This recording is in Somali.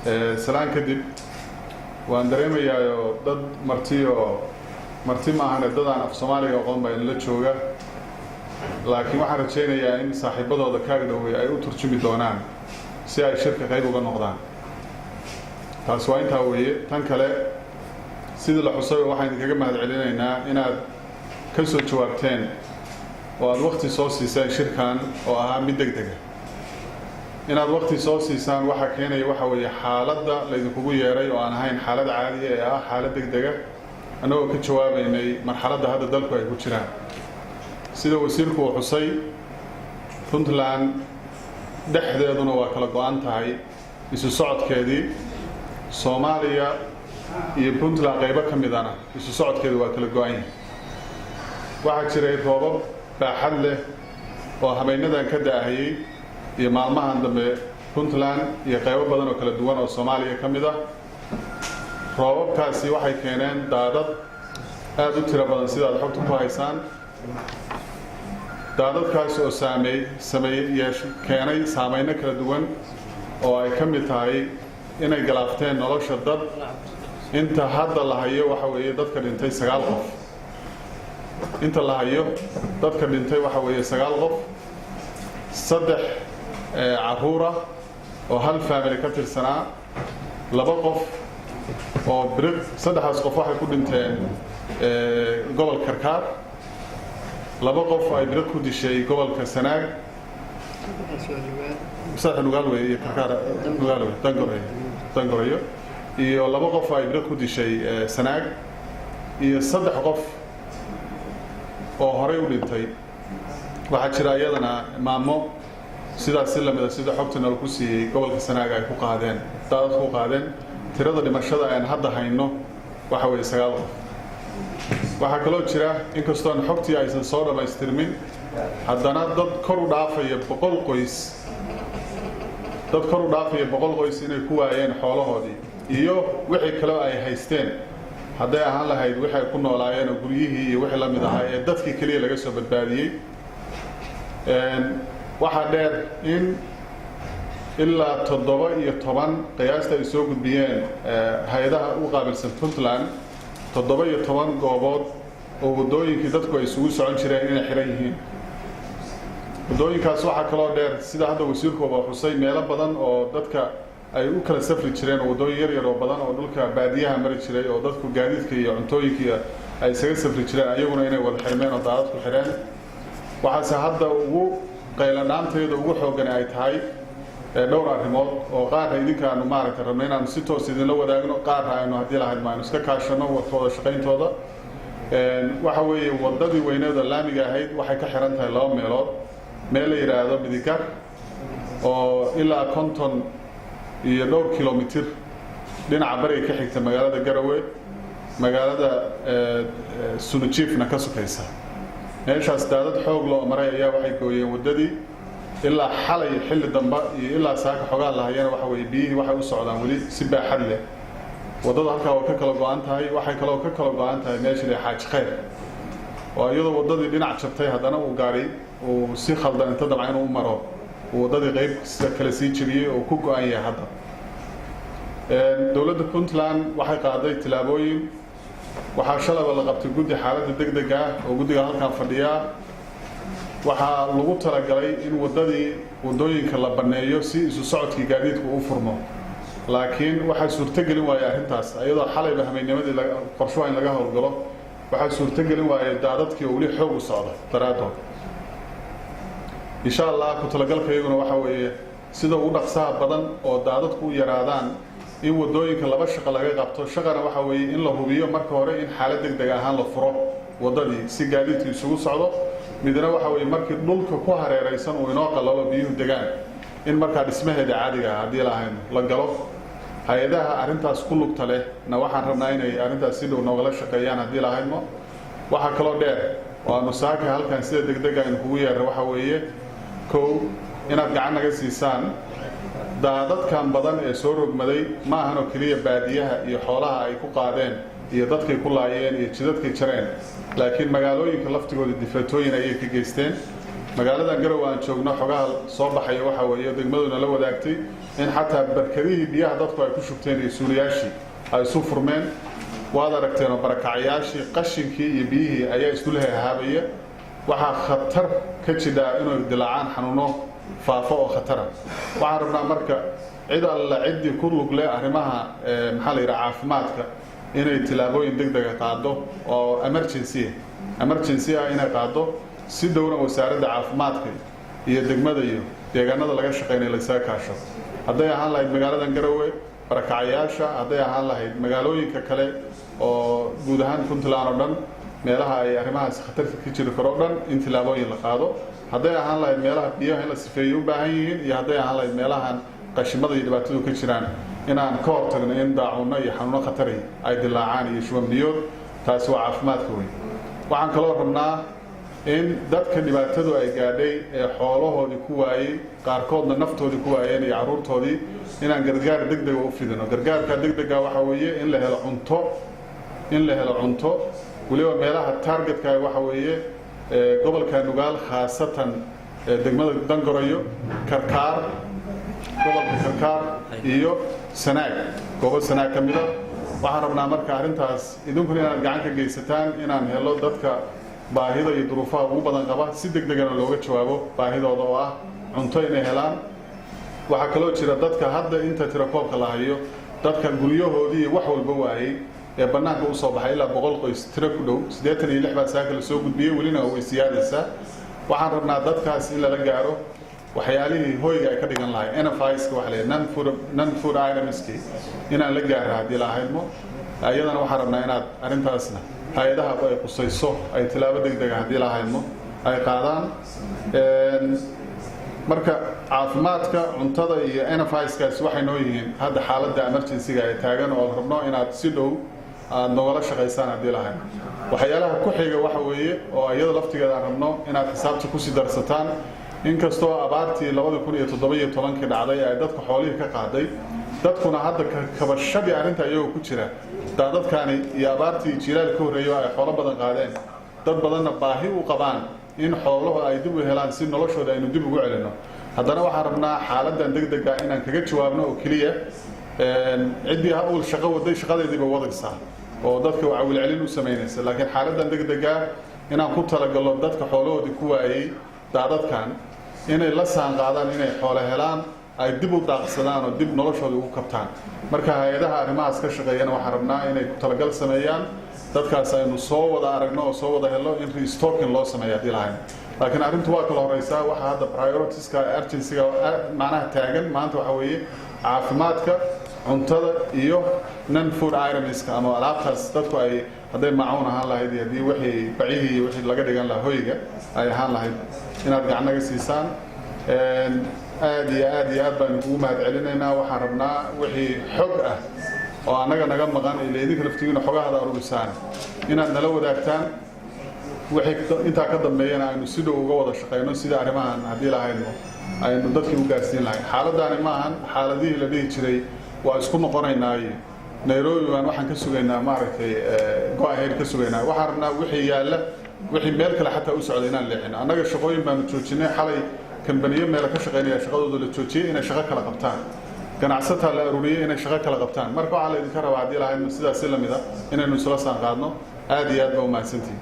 salaan kadib waan dareemayaa dad marti ma ahan dad aan af Soomaaliga aqoon baa in la jooga laakiin waxaan rajaynayaa in saaxiibadooda kaaga dhaweey ay u turjumi doonaan si ay shirka qayb uga noqdaan taas waa intaa weeye tan kale sida la xusay waxaan kaga mahadcelinaynaa inaad ka soo jawaabteen oo aad waqti soo siiseen shirkan oo ahaa mid degdeg ah inaad waqti soo siisaan waxa keenaya waxa weeye xaaladda la idinku yeeray oo aan ahayn xaalad caadi ah xaalad degdeg ah anagoo ka jawaabaynay marxaladda hadda dalku ay ku jiraan sida wasiirku uu xusay Puntland dhexdeeduna waa kala go'an tahay isu socodkeedii Soomaaliya iyo Puntland qaybo ka mid ah isu socodkeedu waa kala go'an yahay waxa jiray roobab baaxad leh oo habeenadan ka daahayay iyo maalmahan dambe Puntland iyo qaybo badan oo kala duwan oo Soomaaliya ka mid ah roobabkaasi waxay keeneen daadad aad u tiro badan sida aad xogta ku haysaan daadadkaas oo keenay saameyn kala duwan oo ay ka mid tahay inay galaafteen nolosha dad inta hadda la hayo waxa weeye dadka dhintay 9 qof inta la hayo dadka dhintay waxa weeye 9 qof 3 caruura oo hal family ka tirsanaa 2 qof oo brid 3 qof waxay ku dhinteen gobol Karkaar 2 qof ay brid ku dishay gobolka Sanaag nugaal weeye Karkaar nugaal Dangoreyo iyo 2 qof ay brid ku dishay Sanaag iyo 3 qof oo horey u dhintay waxa jira iyadana maamo sidaas la mid ah sida xogtana ku siiyay gobolka Sanaag ay ku qaadeen daadad ku qaadeen tirada dhimashada aan hadda hayno waxa weeye 9 qof waxa kaloo jira in kastoo xogtii aysan soo dhameystirmin haddana dad kor u dhaafaya 100 qoys inay ku waayeen xoolahoodii iyo wixii kale ay haysteen hadday ahaan lahayd waxay ku noolaayeen guryihii iyo wixii la mid ahaa ee dadkii kaliya laga soo badbaadiyay waxa dheer in ilaa 17 qiyaasta ay soo gudbiyeen hay'adaha u qaabilsan Puntland 17 goobood oo wadooyinkii dadku ay isugu socon jireen inay xiran yihiin wadooyinkaas waxa kaloo dheer sida hadda wasiirku uu xusay meelo badan oo dadka ay u kala safri jireen wadooyin yar oo badan oo dhulka baadiyaha mari jiray oo dadku gaadiidka iyo cuntooyinka ay isaga safri jireen ayaguna inay wada xirmeen oo daadad ku xireen waxaase hadda ugu qayladhaanteeda ugu xoogan ay tahay dhowr arrimood oo qaar idinka aanu maaragtay rabnay inaan si toos idinla wadaagno qaar aynu hadii la hadmaan iska kaashano wada shaqayntooda waxa weeye wadadii weyneeda laamiga ahayd waxay ka xiran tahay 2 meelood meel la yiraahdo Midigar oo ilaa 50 iyo dhowr kilomitir dhinaca bariga ka xigta magaalada Garowe magaalada Sunujiifna ka sokaysa meeshaas daadad xoog loo maray ayaa waxay gooyeen wadadii ilaa xalay xilli dambe iyo ilaa saaka xogaa la hayeen waxa weeye biyihii waxay u socdaan wali si baaxad leh wadada halka oo ka kala go'an tahay waxay kala go'an tahay meesha Xaaji Khayr oo iyadoo wadadii dhinac jabtay haddana uu gaari oo si khaldan inta dabcan uu maro wadadii qayb kala sii jiriyay oo ku go'an yahay hadda dawladda Puntland waxay qaaday tilaabooyin waxa shalaba la qabtay guddi xaaladda degdega oo guddiga halkan fadhiya waxa lagu talagalay in wadooyinka la baneeyo si isu socodkii gaadiidku u furmo laakiin waxa suurtagelin waaya arrintaas ayadoo xalay bahmeynimadii qorsho in laga howlgalo waxa suurtagelin waaya daadadkii oo wali xoog u socda daraadood insha Allah ku talagalkayguna waxa weeye sida ugu dhaqsaha badan oo daadadku u yaraadaan in wadooyinka laba shaqo laga qabto shaqana waxa weeye in la hubiyo marka hore in xaalad degdeg ahaan la furo wadadii si gaadiidku isugu socdo midna waxa weeye markii dhulka ku hareeraysan oo inoo qalalo biyuhu degaan in marka dhismaheeda caadiga ah hadii la galo hay'adaha arrintaas ku lugta leh na waxaan rabnaa inay arrintaas si dhow noogala shaqeeyaan hadii la hayno waxa kaloo dheer waa nusaaka halkan sida degdeg ah in kugu yeero waxa weeye inaad gacan naga siisaan daadadkan badan ee soo rogmaday ma ahan oo kaliya baadiyaha iyo xoolaha ay ku qaadeen iyo dadkay ku laayeen iyo jidadkay jareen laakiin magaalooyinka laftigooda difatooyin ayay ka geysteen magaalada garowe aan joogno xogaha soo baxay waxa weeye degmaduna la wadaagtay in xataa barkadihii biyaha dadku ay ku shubteen iyo suuliyaashii ay isu furmeen waad aragteen barakacayaashii qashinkii iyo biyihii ayaa isku leeyahaabaya waxaa khatar ka jira inuu dilaacaan xanuuno faafo oo khatara waxaan rabnaa marka cid alla cidii ku lug leh arrimaha maxaa la yiraahdaa caafimaadka inay tilaabooyin degdeg ah qaado oo emergency inay qaado si dowladda wasaaradda caafimaadka iyo degmada iyo deegaanada laga shaqeynay la isaga kaasho hadday ahaan lahayd magaalada Garowe barakacayaasha hadday ahaan lahayd magaalooyinka kale oo guud ahaan Puntland oo dhan meelaha ay arrimahaas khatarta ka jiri karo dhan in tilaabooyin la qaado hadday ahaan lahayd meelaha biyaha in la sifeeyo u baahan yihiin iyo hadday ahaan lahayd meelahan qashimada iyo dhibaatadu ka jiraan inaan ka hortagno in daacuno iyo xanuuno khatar ay dilaacaan iyo shuban biyood taasi waa caafimaadka weyn waxaan kaloo rabnaa in dadka dhibaatadu ay gaadhay ee xoolahoodii ku waayay qaarkoodna naftoodii ku waayeen iyo caruurtoodii inaan gargaar degdeg u fidino gargaarka degdega waxa weeye in la helo cunto waliba meelaha targetka waxa weeye gobolka Nugaal khaasatan degmada Dangorayo Karkaar gobolka Karkaar iyo Sanaag gobol Sanaag kamida waxaan rabnaa marka arrintaas idinkuna inaad gacan ka geysataan inaan helo dadka baahida iyo duruufaha ugu badan qaba si degdeg ah looga jawaabo baahidooda oo ah cunto inay helaan waxa kale oo jira dadka hadda inta tira koobka la hayo dadka guryahoodii wax walba waayay ee banaanka u soo baxay ilaa 100 qoys tira ku dhow 86 baa saaka la soo gudbiyay walina way siyaadaysa waxaan rabnaa dadkaas in la gaaro waxyaalihii hoyga ay ka dhigan lahayd NFIs ka wax leeyahay non food items inaan la gaaro hadii la haymo ayadana waxaan rabnaa inaad arrintaasna hay'adaha ay qusayso ay tilaabo degdeg ah hadii la haymo ay qaadaan marka caafimaadka cuntada iyo NFIs kaas waxay noo yihiin hadda xaaladda emergency-ga ay taagan oo rabno inaad si dhow aad nogala shaqeysaan hadii la haymo waxyaalaha ku xiga waxa weeye oo ayada laftigeeda rabno inaad xisaabta ku sii darsataan inkastoo abaartii 2017 dhacday ay dadka xoolihii ka qaaday dadkuna hadda kabashadii arrinta iyagoo ku jira dadkani iyo abaartii jiilaal ka horeeyo ay xoolo badan qaadeen dad badanna baahi u qabaan in xooluhu ay dib u helaan si noloshooda aynu dib ugu celino haddana waxaan rabnaa xaaladdan degdeg ah inaan kaga jawaabno oo kaliya ciddii hawl shaqo waday shaqadeediiba wadaysaa oo dadka wacawil celin u sameynaysa laakiin xaaladdan degdeg ah inaan ku talagalo dadka xoolahoodii ku waayay dadkan inay la saan qaadaan inay xoolo helaan ay dib u daaqsadaan oo dib noloshooda ugu kabtaan marka hay'adaha arrimahaas ka shaqeeyana waxaan rabnaa inay ku talagal sameeyaan dadkaas aynu soo wada aragno oo soo wada helo in restocking loo sameeyo hadii lahayn laakiin arrintu waa kala horeysaa waxa hadda prioritiska urgency-ga macnaha taagan maanta waxa weeye caafimaadka cuntada iyo non food items ama alaabtaas dadku ay hadday macuun ahaan lahayd iyo hadii wixii bacihii iyo wixii laga dhigan lahaa hoyga ay ahaan lahayd inaad gacan naga siisaan aad iyo aad baan ugu mahadcelinaynaa waxaan rabnaa wixii xog ah oo anaga naga maqan ee idinka laftigiina xogaha aruurisaan inaad nala wadaagtaan wixii inta ka dambeeyana aynu si dhow uga wada shaqeyno sida arrimahan hadii la hayno aynu dadkii u gaarsiin lahayn xaaladani maahan xaaladihii la dhihi jiray waa isku noqonaynaa Nairobi waan waxaan ka sugaynaa maaragtay go-aheed ka sugaynaa waxaan rabnaa wixii yaala wixii meel kale xataa u socday inaan leexino annaga shaqooyin baanu joojinay xalay kambaniyo meel ka shaqeynaya shaqadooda la joojiyay inay shaqo kala qabtaan ganacsatada la ururiyay inay shaqo kala qabtaan marka waxa la idinka rabaa hadii la hayno sidaas la mid ah inaynu isla saan qaadno aad iyo aad baa u mahadsantihiin